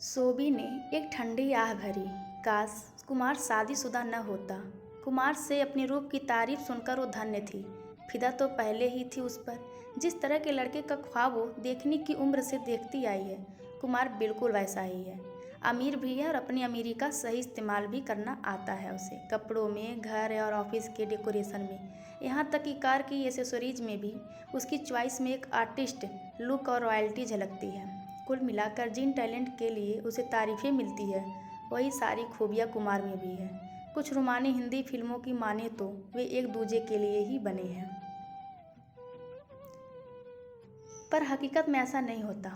सोबी ने एक ठंडी आह भरी। काश कुमार शादीशुदा न होता। कुमार से अपने रूप की तारीफ सुनकर वो धन्य थी। फिदा तो पहले ही थी उस पर। जिस तरह के लड़के का ख्वाब वो देखने की उम्र से देखती आई है, कुमार बिल्कुल वैसा ही है। अमीर भी है और अपनी अमीरी का सही इस्तेमाल भी करना आता है उसे, कपड़ों में, घर और ऑफिस के डेकोरेशन में, यहाँ तक कि कार की एसेसरीज में भी उसकी चॉइस में एक आर्टिस्ट लुक और रॉयल्टी झलकती है। कुल मिलाकर जिन टैलेंट के लिए उसे तारीफ़ें मिलती है, वही सारी खूबियाँ कुमार में भी है। कुछ रुमानी हिंदी फिल्मों की माने तो वे एक दूजे के लिए ही बने हैं, पर हकीकत में ऐसा नहीं होता।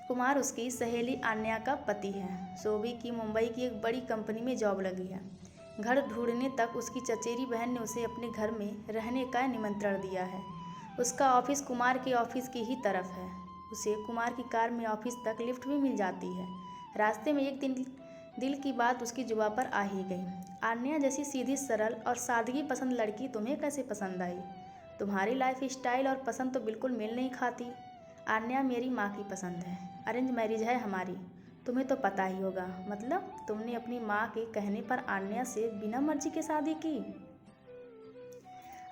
कुमार उसकी सहेली आन्या का पति है। सोबी की मुंबई की एक बड़ी कंपनी में जॉब लगी है। घर ढूंढने तक उसकी चचेरी बहन ने उसे अपने घर में रहने का निमंत्रण दिया है। उसका ऑफिस कुमार के ऑफिस की ही तरफ है। उसे कुमार की कार में ऑफिस तक लिफ्ट भी मिल जाती है। रास्ते में एक दिन दिल की बात उसकी जुबां पर आ ही गई। आन्या जैसी सीधी सरल और सादगी पसंद लड़की तुम्हें कैसे पसंद आई? तुम्हारी लाइफ स्टाइल और पसंद तो बिल्कुल मेल नहीं खाती। आन्या मेरी माँ की पसंद है। अरेंज मैरिज है हमारी, तुम्हें तो पता ही होगा। मतलब तुमने अपनी माँ के कहने पर आन्या से बिना मर्जी के शादी की?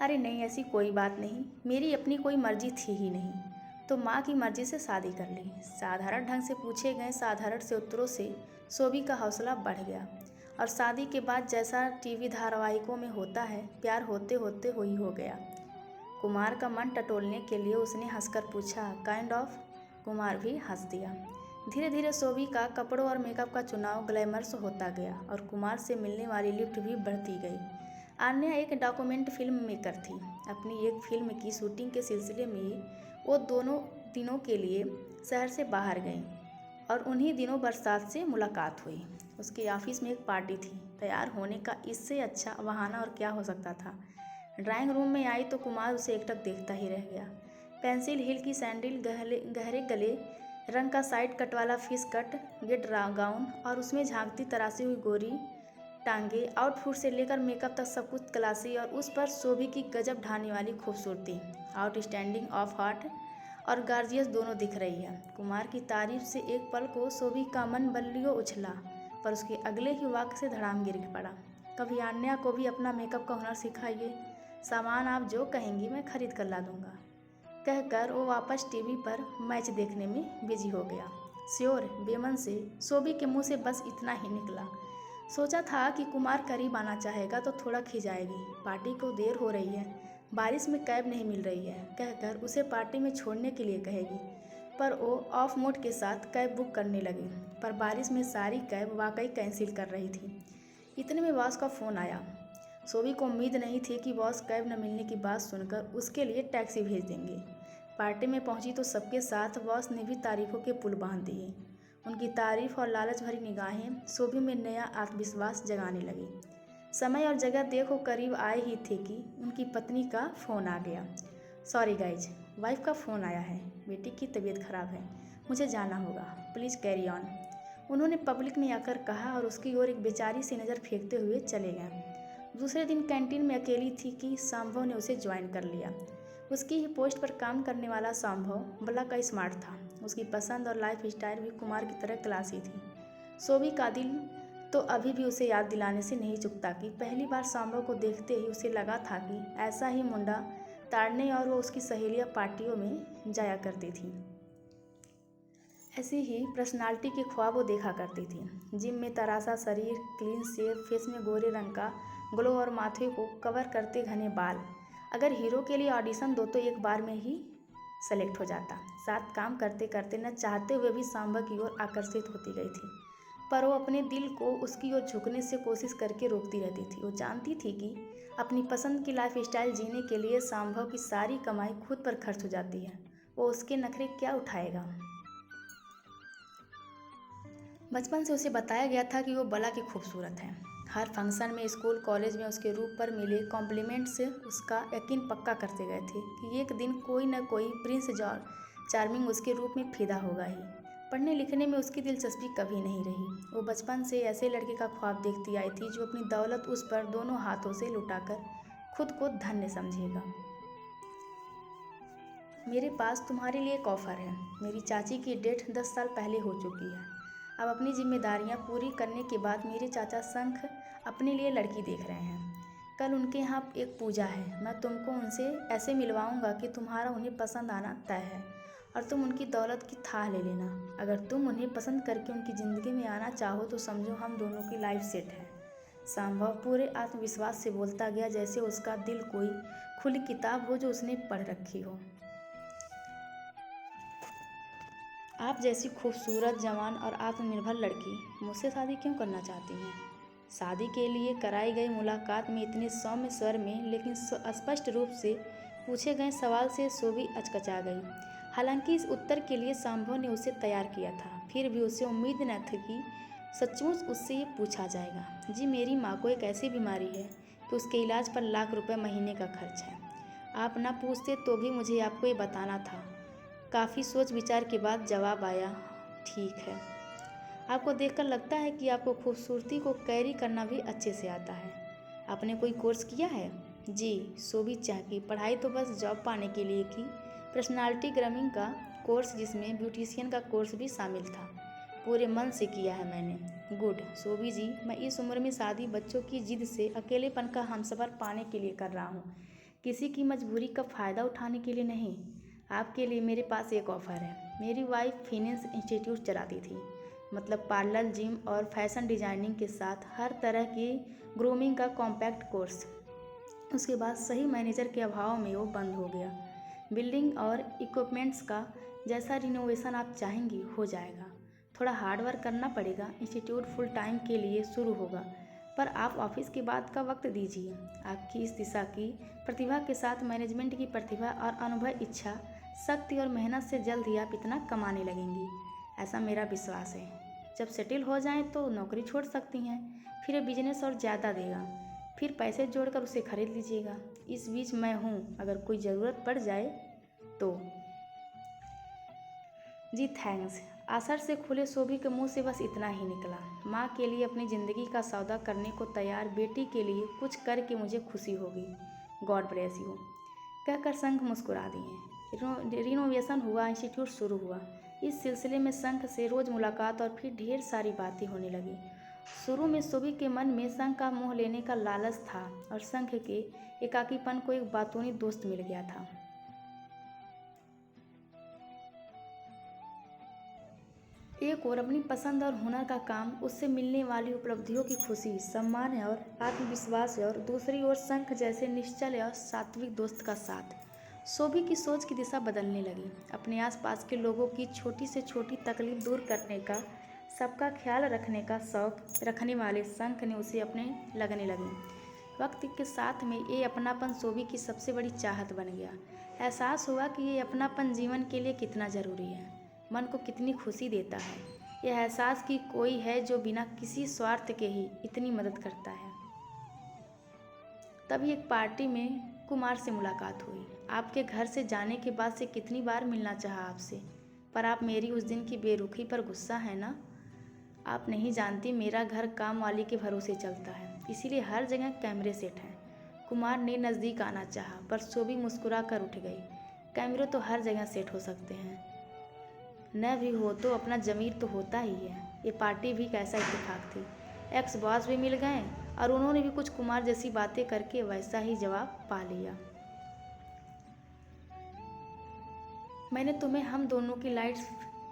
अरे नहीं, ऐसी कोई बात नहीं। मेरी अपनी कोई मर्जी थी ही नहीं, तो माँ की मर्जी से शादी कर ली। साधारण ढंग से पूछे गए साधारण से उत्तरों से सोबी का हौसला बढ़ गया। और शादी के बाद जैसा टीवी धारावाहिकों में होता है, प्यार होते होते हो ही हो गया। कुमार का मन टटोलने के लिए उसने हंसकर पूछा, काइंड ऑफ? कुमार भी हंस दिया। धीरे धीरे सोबी का कपड़ों और मेकअप का चुनाव ग्लैमरस होता गया और कुमार से मिलने वाली लिफ्ट भी बढ़ती गई। आन्या एक डॉक्यूमेंट फिल्म मेकर थी। अपनी एक फिल्म की शूटिंग के सिलसिले में वो दोनों दिनों के लिए शहर से बाहर गईं और उन्हीं दिनों बरसात से मुलाकात हुई। उसके ऑफिस में एक पार्टी थी। तैयार होने का इससे अच्छा बहाना और क्या हो सकता था। ड्राइंग रूम में आई तो कुमार उसे एकटक देखता ही रह गया। पेंसिल हिल की सैंडल, गहरे गले रंग का साइड कट वाला फिश कट गेट गाउन और उसमें झांकती तराशी हुई गोरी टांगे, आउटफिट से लेकर मेकअप तक सब कुछ क्लासी, और उस पर सोभी की गजब ढाने वाली खूबसूरती आउटस्टैंडिंग ऑफ हार्ट और गार्जियस दोनों दिख रही है। कुमार की तारीफ से एक पल को सोभी का मन बल्लियों उछला, पर उसके अगले ही वाक्य से धड़ाम गिर पड़ा। कभी आन्या को भी अपना मेकअप का हुनर सिखाइए, सामान आप जो कहेंगी मैं खरीद कर ला दूंगा। कहकर वो वापस टीवी पर मैच देखने में बिजी हो गया। श्योर, बेमन से सोबी के मुंह से बस इतना ही निकला। सोचा था कि कुमार करीब आना चाहेगा तो थोड़ा खिंचाएगी, पार्टी को देर हो रही है, बारिश में कैब नहीं मिल रही है, कहकर उसे पार्टी में छोड़ने के लिए कहेगी। पर वो ऑफ मोड के साथ कैब बुक करने लगी, पर बारिश में सारी कैब वाकई कैंसिल कर रही थी। इतने में बॉस का फ़ोन आया। सोबी को उम्मीद नहीं थी कि बॉस कैब न मिलने की बात सुनकर उसके लिए टैक्सी भेज देंगे। पार्टी में पहुंची तो सबके साथ बॉस ने भी तारीफों के पुल बांध दिए। उनकी तारीफ और लालच भरी निगाहें सोबी में नया आत्मविश्वास जगाने लगी। समय और जगह देखो करीब आए ही थे कि उनकी पत्नी का फ़ोन आ गया। सॉरी गाइज, वाइफ का फ़ोन आया है, बेटी की तबीयत खराब है, मुझे जाना होगा, प्लीज़ कैरी ऑन, उन्होंने पब्लिक में आकर कहा और उसकी ओर एक बेचारी सी नज़र फेंकते हुए चले गए। दूसरे दिन कैंटीन में अकेली थी कि संभव ने उसे ज्वाइन कर लिया। उसकी ही पोस्ट पर काम करने वाला संभव बला का स्मार्ट था। उसकी पसंद और लाइफ स्टाइल भी कुमार की तरह क्लासी थी। सोबी का दिल तो अभी भी उसे याद दिलाने से नहीं चुकता कि पहली बार संभव को देखते ही उसे लगा था कि ऐसा ही मुंडा ताड़ने और वो उसकी सहेलियाँ पार्टियों में जाया करती थी। ऐसी ही पर्सनालिटी के ख्वाब वो देखा करती थी। जिम में तरासा शरीर, क्लीन शेव, फेस में गोरे रंग का ग्लो और माथे को कवर करते घने बाल। अगर हीरो के लिए ऑडिशन दो तो एक बार में ही सेलेक्ट हो जाता। साथ काम करते करते न चाहते हुए भी सांभा की ओर आकर्षित होती गई थी, पर वो अपने दिल को उसकी ओर झुकने से कोशिश करके रोकती रहती थी। वो जानती थी कि अपनी पसंद की लाइफ स्टाइल जीने के लिए सांभव की सारी कमाई खुद पर खर्च हो जाती है। वो उसके नखरे क्या उठाएगा। बचपन से उसे बताया गया था कि वो बला की खूबसूरत है। हर फंक्शन में, स्कूल कॉलेज में उसके रूप पर मिले कॉम्प्लीमेंट से उसका यकीन पक्का करते गए थे कि एक दिन कोई न कोई प्रिंस जॉर्ज चार्मिंग उसके रूप में फिदा होगा ही। पढ़ने लिखने में उसकी दिलचस्पी कभी नहीं रही। वो बचपन से ऐसे लड़के का ख्वाब देखती आई थी जो अपनी दौलत उस पर दोनों हाथों से लुटाकर खुद को धन्य समझेगा। मेरे पास तुम्हारे लिए एक ऑफ़र है। मेरी चाची की डेथ 10 साल पहले हो चुकी है। अब अपनी जिम्मेदारियां पूरी करने के बाद मेरे चाचा शंख अपने लिए लड़की देख रहे हैं। कल उनके यहाँ एक पूजा है। मैं तुमको उनसे ऐसे मिलवाऊंगा कि तुम्हारा उन्हें पसंद आना तय है और तुम उनकी दौलत की थाह ले लेना। अगर तुम उन्हें पसंद करके उनकी ज़िंदगी में आना चाहो तो समझो हम दोनों की लाइफ सेट है। संभव पूरे आत्मविश्वास से बोलता गया जैसे उसका दिल कोई खुली किताब हो जो उसने पढ़ रखी हो। आप जैसी खूबसूरत, जवान और आत्मनिर्भर लड़की मुझसे शादी क्यों करना चाहती हैं? शादी के लिए कराई गई मुलाकात में इतने सौम्य स्वर में लेकिन स्पष्ट रूप से पूछे गए सवाल से सोभी अचकचा गई। हालांकि इस उत्तर के लिए संभव ने उसे तैयार किया था, फिर भी उसे उम्मीद न थी कि सचमुच उससे ये पूछा जाएगा। जी, मेरी माँ को एक ऐसी बीमारी है कि उसके इलाज पर लाख रुपए महीने का खर्च है। आप ना पूछते तो भी मुझे आपको ये बताना था। काफ़ी सोच विचार के बाद जवाब आया, ठीक है। आपको देखकर लगता है कि आपको खूबसूरती को कैरी करना भी अच्छे से आता है। आपने कोई कोर्स किया है? जी, सोभी चाहकी। पढ़ाई तो बस जॉब पाने के लिए की। पर्सनालिटी ग्रूमिंग का कोर्स जिसमें ब्यूटिशियन का कोर्स भी शामिल था, पूरे मन से किया है मैंने। गुड सोभी जी, मैं इस उम्र में शादी बच्चों की जिद से अकेलेपन का हमसफ़र पाने के लिए कर रहा हूँ, किसी की मजबूरी का फ़ायदा उठाने के लिए नहीं। आपके लिए मेरे पास एक ऑफ़र है। मेरी वाइफ फिनेंस इंस्टीट्यूट चलाती थी, मतलब पार्लर, जिम और फैशन डिजाइनिंग के साथ हर तरह की ग्रूमिंग का कॉम्पैक्ट कोर्स। उसके बाद सही मैनेजर के अभाव में वो बंद हो गया। बिल्डिंग और इक्विपमेंट्स का जैसा रिनोवेशन आप चाहेंगी हो जाएगा। थोड़ा हार्ड वर्क करना पड़ेगा। इंस्टीट्यूट फुल टाइम के लिए शुरू होगा, पर आप ऑफिस के बाद का वक्त दीजिए। आपकी इस दिशा की प्रतिभा के साथ मैनेजमेंट की प्रतिभा और अनुभव, इच्छा शक्ति और मेहनत से जल्द ही आप इतना कमाने लगेंगी, ऐसा मेरा विश्वास है। जब सेटल हो जाएं तो नौकरी छोड़ सकती हैं, फिर ये बिजनेस और ज़्यादा देगा, फिर पैसे जोड़कर उसे खरीद लीजिएगा। इस बीच मैं हूँ अगर कोई ज़रूरत पड़ जाए तो। जी थैंक्स। आसर से खुले सोभी के मुंह से बस इतना ही निकला। माँ के लिए अपनी ज़िंदगी का सौदा करने को तैयार बेटी के लिए कुछ करके मुझे खुशी होगी। गॉड ब्लेस यू, कहकर शंख मुस्कुरा दिए। रिनोवेशन हुआ, इंस्टीट्यूट शुरू हुआ। इस सिलसिले में शंख से रोज़ मुलाकात और फिर ढेर सारी बातें होने लगी। शुरू में सोभी के मन में शंख का मोह लेने का लालच था और शंख के एकाकीपन को एक बातूनी दोस्त मिल गया था। एक और अपनी पसंद और हुनर का काम, उससे मिलने वाली उपलब्धियों की खुशी, सम्मान और आत्मविश्वास, और दूसरी ओर शंख जैसे निश्चल और सात्विक दोस्त का साथ। सोभी की सोच की दिशा बदलने लगी। अपने आसपास के लोगों की छोटी से छोटी तकलीफ दूर करने का, सबका ख्याल रखने का शौक रखने वाले शंख ने उसे अपने लगने लगी। वक्त के साथ में ये अपनापन सोभी की सबसे बड़ी चाहत बन गया। एहसास हुआ कि ये अपनापन जीवन के लिए कितना ज़रूरी है, मन को कितनी खुशी देता है। यह एहसास कि कोई है जो बिना किसी स्वार्थ के ही इतनी मदद करता है। तभी एक पार्टी में कुमार से मुलाकात हुई। आपके घर से जाने के बाद से कितनी बार मिलना चाहा आपसे, पर आप मेरी उस दिन की बेरुखी पर गुस्सा है ना। आप नहीं जानती मेरा घर काम वाली के भरोसे चलता है, इसीलिए हर जगह कैमरे सेट हैं। कुमार ने नज़दीक आना चाहा, पर सोभी मुस्कुरा कर उठ गई। कैमरे तो हर जगह सेट हो सकते हैं, न भी हो तो अपना ज़मीर तो होता ही है। ये पार्टी भी कैसा इत्तेफाक थी। एक्स बॉस भी मिल गए और उन्होंने भी कुछ कुमार जैसी बातें करके वैसा ही जवाब पा लिया। मैंने तुम्हें हम दोनों की लाइफ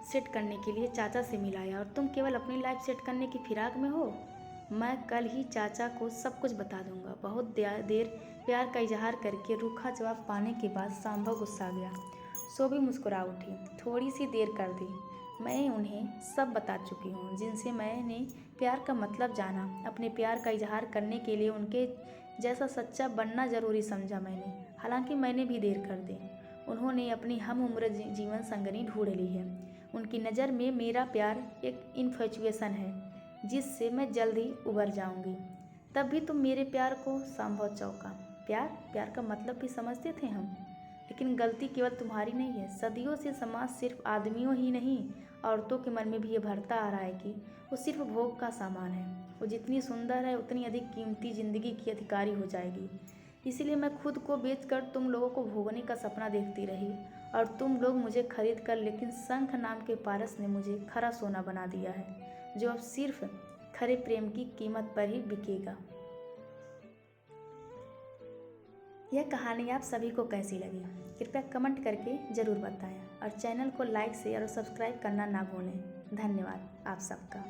सेट करने के लिए चाचा से मिलाया और तुम केवल अपनी लाइफ सेट करने की फिराक में हो। मैं कल ही चाचा को सब कुछ बता दूंगा। बहुत देर प्यार का इजहार करके रूखा जवाब पाने के बाद संभव गुस्सा गया। सोभी मुस्कुरा उठी। थोड़ी सी देर कर दी। मैं उन्हें सब बता चुकी हूँ जिनसे मैंने प्यार का मतलब जाना। अपने प्यार का इजहार करने के लिए उनके जैसा सच्चा बनना ज़रूरी समझा मैंने। हालांकि मैंने भी देर कर दी। उन्होंने अपनी हम उम्र जीवन संगनी ढूंढ ली है। उनकी नज़र में मेरा प्यार एक इन्फेचुएशन है जिससे मैं जल्द ही उबर जाऊंगी। तब भी तुम मेरे प्यार को संभव चौंका। प्यार का मतलब भी समझते थे हम, लेकिन गलती केवल तुम्हारी नहीं है। सदियों से समाज सिर्फ आदमियों ही नहीं, औरतों के मन में भी ये भरता आ रहा है कि वो सिर्फ भोग का सामान है। वो जितनी सुंदर है उतनी अधिक कीमती ज़िंदगी की अधिकारी हो जाएगी। इसीलिए मैं खुद को बेचकर तुम लोगों को भोगने का सपना देखती रही और तुम लोग मुझे खरीद कर, लेकिन शंख नाम के पारस ने मुझे खरा सोना बना दिया है, जो अब सिर्फ खरे प्रेम की कीमत पर ही बिकेगा। यह कहानी आप सभी को कैसी लगी कृपया कमेंट करके ज़रूर बताएं और चैनल को लाइक शेयर और सब्सक्राइब करना ना भूलें। धन्यवाद आप सबका।